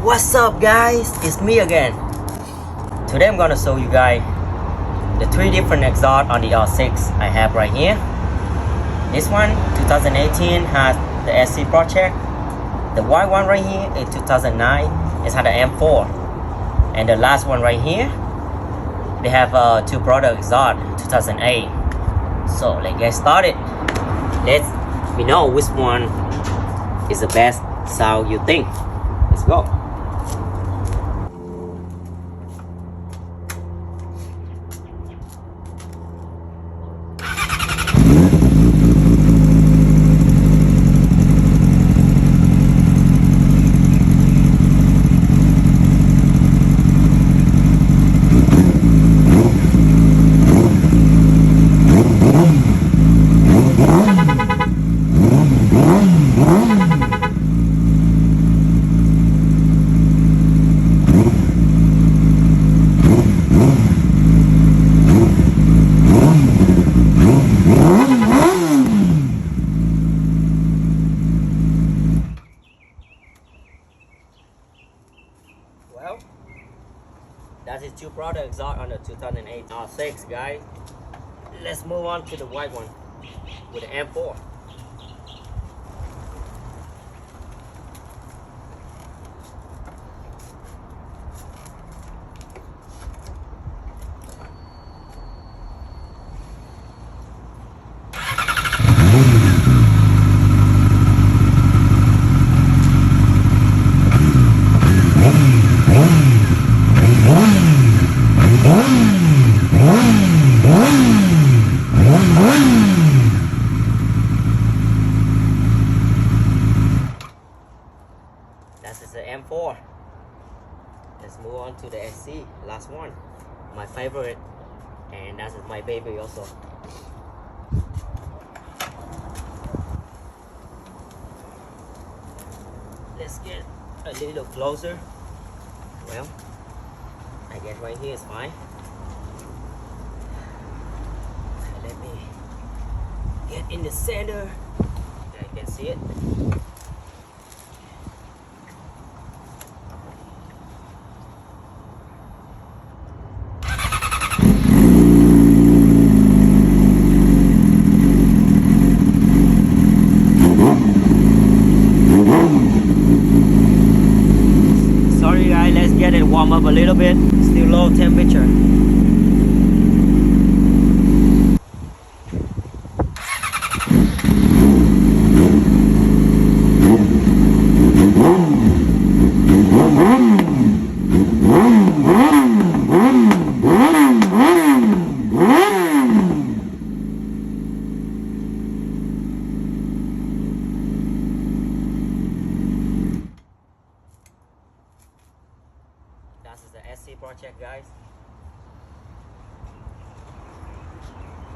What's up guys, it's me again. Today I'm gonna show you guys the 3 different exhausts on the R6 I have right here. This one 2018 has the SC project. The white one right here in 2009 it had the M4. And the last one right here they have a Twobrothers exhaust 2008. So let's get started. Let me know which one is the best sound you think. Let's go. Well, that is Twobrothers exhaust on the 2008 R6, guys. Let's move on to the white one with the M4. That is the M4. Let's move on to the SC, last one. My favorite, and that is my baby also. Let's get a little closer. Well, I guess right here is fine. Let me get in the center. Yeah, you can see it. Sorry guys, let's get it warm up a little bit. Still low temperature. This is the SC project, guys.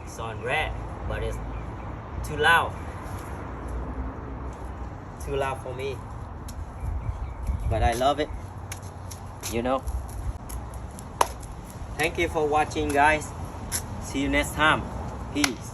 It's on red, but it's too loud. Too loud for me. But I love it, you know. Thank you for watching, guys. See you next time. Peace.